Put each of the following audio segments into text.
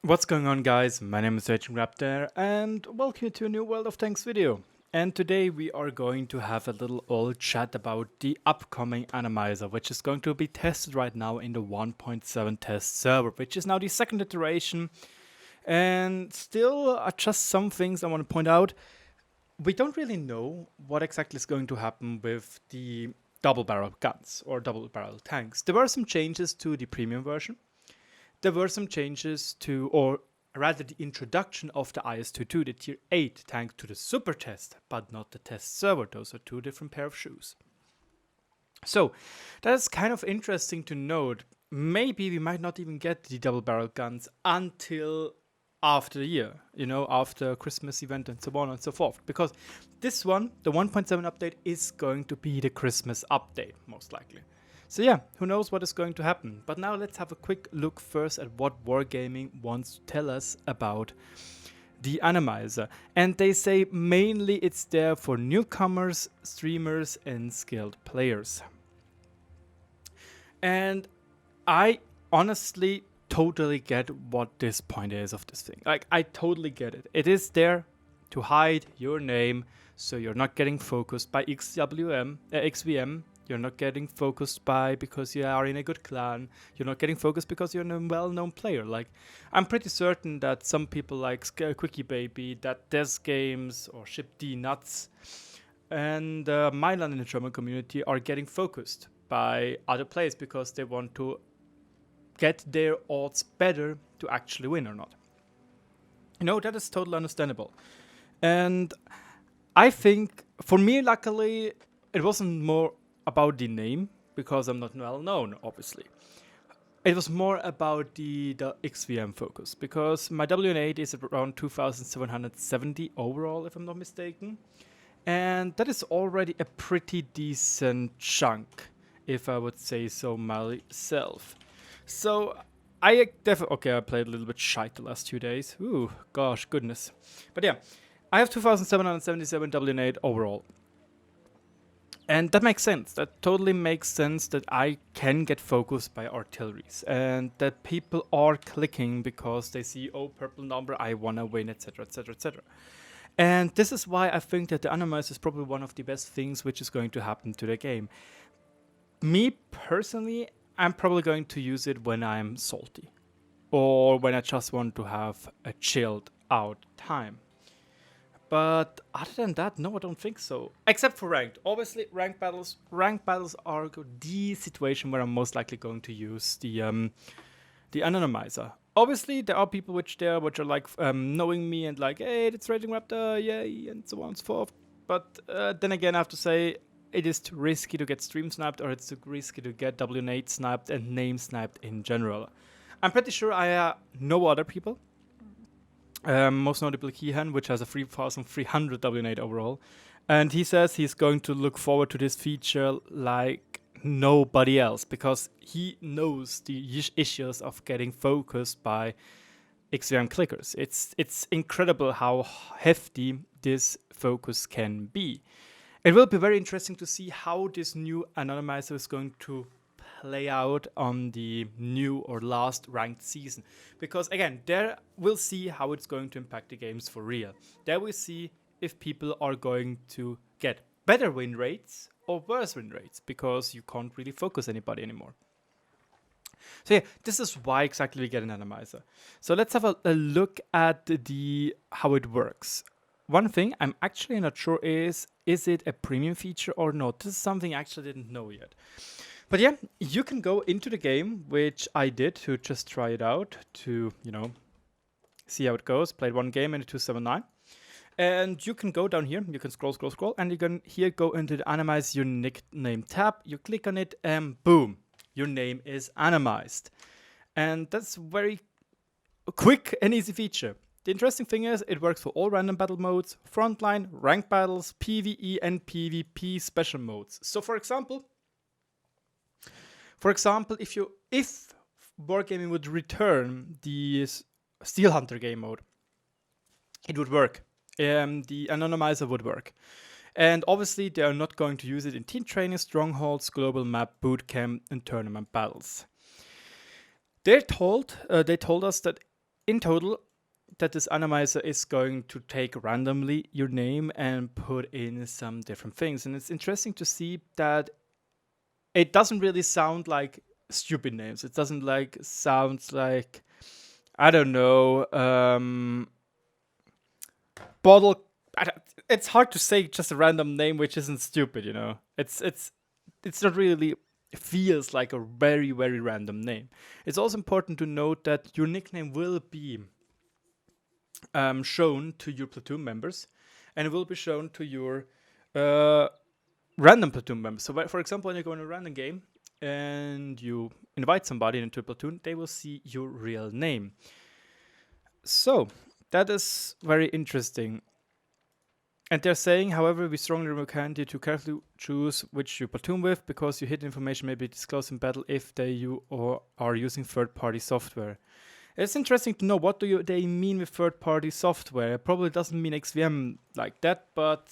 What's going on, guys? My name is RagingRaptor and welcome to a new World of Tanks video. And today we are going to have a little old chat about the upcoming Anonymizer, which is going to be tested right now in the 1.7 test server, which is now the second iteration. And still, just some things I want to point out. We don't really know what exactly is going to happen with the double barrel guns or double barrel tanks. There were some changes to the premium version. There were some changes to, or rather the introduction of the IS-22, the tier 8 tank, to the super test, but not the test server. Those are two different pair of shoes. So that is kind of interesting to note. Maybe we might not even get the double barrel guns until after the year, after Christmas event and so on and so forth. Because this one, the 1.7 update, is going to be the Christmas update, most likely. So yeah, who knows what is going to happen. But now let's have a quick look first at what Wargaming wants to tell us about the Anonymizer. And they say mainly it's there for newcomers, streamers and skilled players. And I honestly totally get what this point is of this thing. Like, I totally get it. It is there to hide your name so you're not getting focused by XVM. You're not getting focused because you are in a good clan. You're not getting focused because you're a well-known player. Like, I'm pretty certain that some people like Quickie Baby, that Des Games or Ship D Nuts, and Milan in the German community are getting focused by other players because they want to get their odds better to actually win or not. That is totally understandable. And I think, for me, luckily, it wasn't more about the name, because I'm not well known, obviously. It was more about the XVM focus, because my WN8 is around 2,770 overall, if I'm not mistaken. And that is already a pretty decent chunk, if I would say so myself. So I definitely, I played a little bit shite the last 2 days. Ooh, gosh, goodness. But yeah, I have 2,777 WN8 overall. And that makes sense. That totally makes sense that I can get focused by artilleries and that people are clicking because they see, oh, purple number, I wanna win, etc, etc, etc. And this is why I think that the Anonymizer is probably one of the best things which is going to happen to the game. Me personally, I'm probably going to use it when I'm salty or when I just want to have a chilled out time. But other than that, no, I don't think so. Except for ranked. Obviously, ranked battles are the situation where I'm most likely going to use the Anonymizer. Obviously, there are people which are like knowing me and like, hey, it's RagingRaptor, yay, and so on and so forth. But then again, I have to say, it is too risky to get stream sniped, or it's too risky to get WN8 sniped and name sniped in general. I'm pretty sure I know other people. Most notably Kehan, which has a 3,300 WN8 overall. And he says he's going to look forward to this feature like nobody else, because he knows the issues of getting focused by XVM clickers. It's incredible how hefty this focus can be. It will be very interesting to see how this new Anonymizer is going to play out on the new or last ranked season, because again, there we'll see how it's going to impact the games for real. There we see if people are going to get better win rates or worse win rates, because you can't really focus anybody anymore. So yeah, this is why exactly we get an Anonymizer. So let's have a look at how it works. One thing I'm actually not sure is it a premium feature or not? This is something I actually didn't know yet. But yeah, you can go into the game, which I did to just try it out, to, see how it goes. Played one game in the 279. And you can go down here, you can scroll, and you can here go into the Anonymize Your Nickname tab. You click on it and boom, your name is anonymized. And that's very quick and easy feature. The interesting thing is it works for all random battle modes, frontline, ranked battles, PvE and PvP special modes. So for example, if Wargaming would return the Steel Hunter game mode, it would work. The Anonymizer would work. And obviously, they are not going to use it in team training, strongholds, global map, bootcamp, and tournament battles. They told us that in total, that this Anonymizer is going to take randomly your name and put in some different things. And it's interesting to see that it doesn't really sound like stupid names. It doesn't sounds like, I don't know, bottle. It's hard to say just a random name which isn't stupid, you know. It's not really feels like a very, very random name. It's also important to note that your nickname will be shown to your platoon members, and it will be shown to your random platoon members. So, for example, when you go in a random game and you invite somebody into a platoon, they will see your real name. So that is very interesting. And they're saying, however, we strongly recommend you to carefully choose which you platoon with, because your hidden information may be disclosed in battle if you are using third-party software. It's interesting to know what they mean with third-party software. It probably doesn't mean XVM like that, but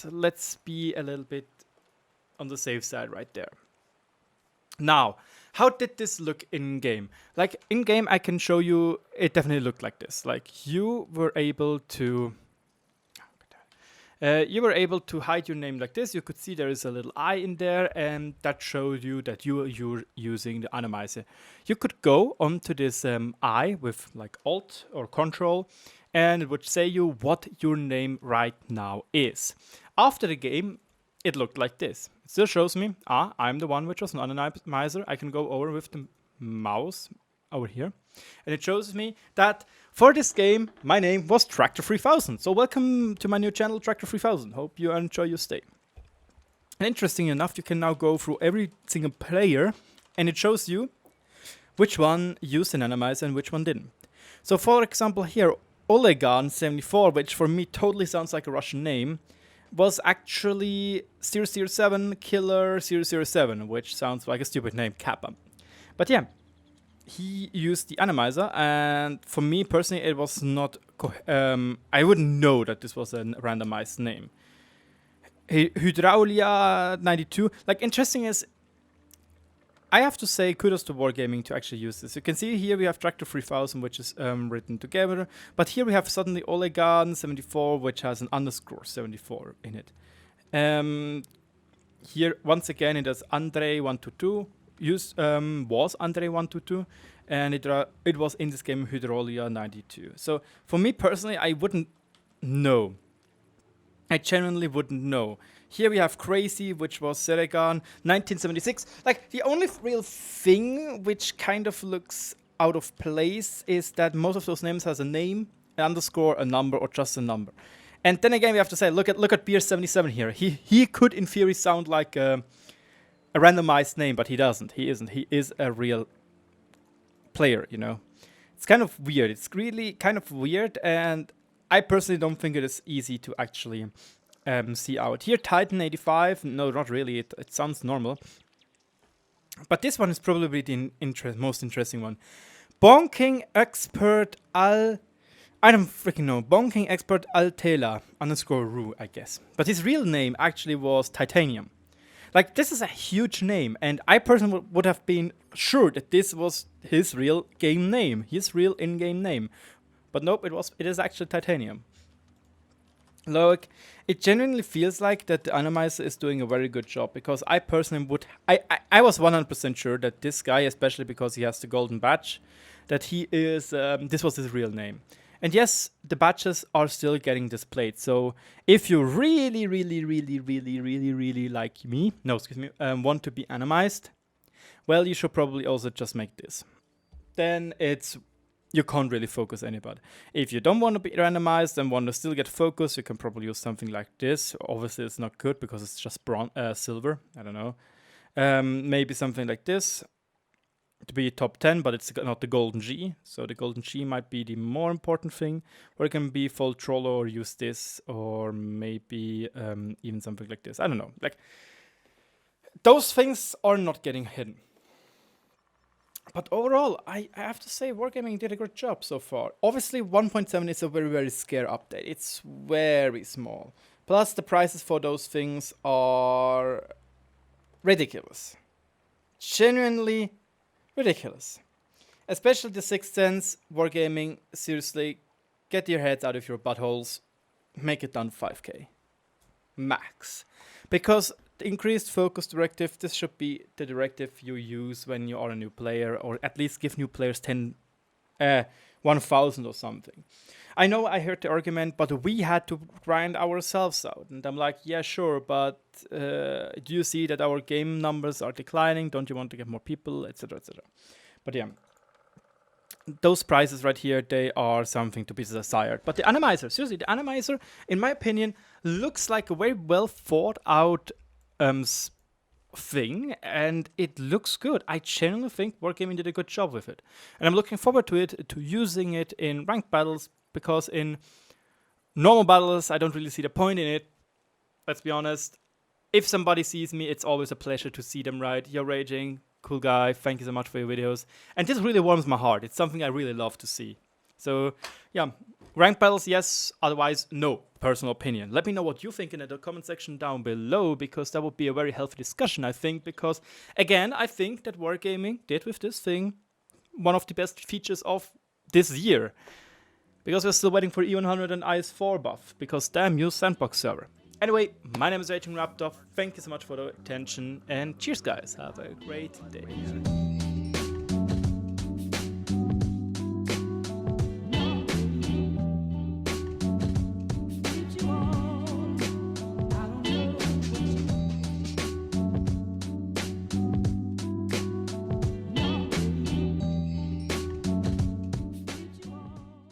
let's be a little bit on the safe side right there. Now, how did this look in game? Like in game, I can show you. It definitely looked like this. Like you were able to hide your name like this. You could see there is a little eye in there, and that showed you that you're using the Anonymizer. You could go onto this eye with like Alt or Control, and it would say you what your name right now is. After the game, it looked like this. It still shows me, I'm the one which was an Anonymizer. I can go over with the mouse over here, and it shows me that for this game, my name was Tractor3000. So welcome to my new channel, Tractor3000. Hope you enjoy your stay. And interesting enough, you can now go through every single player, and it shows you which one used an Anonymizer and which one didn't. So for example here, Olegan74, which for me totally sounds like a Russian name, was actually 007 Killer 007, which sounds like a stupid name, Kappa. But yeah, he used the Anonymizer, and for me personally, it was not. I wouldn't know that this was a randomized name. Hydraulia92. Like, interesting is, I have to say kudos to Wargaming to actually use this. You can see here we have Tractor3000, which is written together, but here we have suddenly Olegan74, which has an underscore 74 in it. Here once again it has Andrei122. Was Andrei122, and it was in this game Hydraulia92. So for me personally, I wouldn't know. I genuinely wouldn't know. Here we have Crazy, which was Seregan 1976. Like, the only real thing which kind of looks out of place is that most of those names has a name, an underscore, a number, or just a number. And then again, we have to say, look at Beer77 here. He could in theory sound like a randomized name, but he doesn't. He isn't. He is a real player, you know. It's kind of weird. It's really kind of weird, and I personally don't think it is easy to actually see out. Here, Titan85. No, not really. It sounds normal. But this one is probably the most interesting one. Bonking Expert Al... I don't freaking know. Bonking Expert Altela _Ru, I guess. But his real name actually was Titanium. Like, this is a huge name, and I personally would have been sure that this was his real game name, his real in-game name. But nope, it is actually Titanium. Look, it genuinely feels like that the Anonymizer is doing a very good job, because I personally I was 100% sure that this guy, especially because he has the golden badge, that he is, this was his real name. And yes, the badges are still getting displayed. So if you really like me, want to be anonymized, well, you should probably also just make this. Then you can't really focus anybody. If you don't want to be randomized and want to still get focus, you can probably use something like this. Obviously, it's not good because it's just silver. I don't know. Maybe something like this to be top 10, but it's not the golden G. So the golden G might be the more important thing. Or it can be full troll or use this, or maybe even something like this. I don't know. Like, those things are not getting hidden. But overall, I have to say Wargaming did a good job so far. Obviously, 1.7 is a very, very scare update. It's very small. Plus, the prices for those things are ridiculous. Genuinely ridiculous. Especially the Sixth Sense, Wargaming, seriously, get your heads out of your buttholes, make it done 5k. Max. Because the increased focus directive, this should be the directive you use when you are a new player, or at least give new players 1,000 or something. I know I heard the argument, but we had to grind ourselves out. And I'm like, yeah, sure, but do you see that our game numbers are declining? Don't you want to get more people, etc., etc.? But yeah, those prices right here, they are something to be desired. But the Anonymizer, seriously, the Anonymizer, in my opinion, looks like a very well thought out thing, and it looks good. I genuinely think Wargaming did a good job with it. And I'm looking forward to it, to using it in ranked battles, because in normal battles, I don't really see the point in it. Let's be honest. If somebody sees me, it's always a pleasure to see them, right? You're raging. Cool guy. Thank you so much for your videos. And this really warms my heart. It's something I really love to see. So, yeah. Ranked battles, yes. Otherwise, no. Personal opinion. Let me know what you think in the comment section down below, because that would be a very healthy discussion, I think. Because, again, I think that Wargaming did with this thing one of the best features of this year. Because we're still waiting for E100 and IS4 buff. Because damn you, sandbox server. Anyway, my name is RagingRaptor. Thank you so much for the attention. And cheers, guys. Have a great day.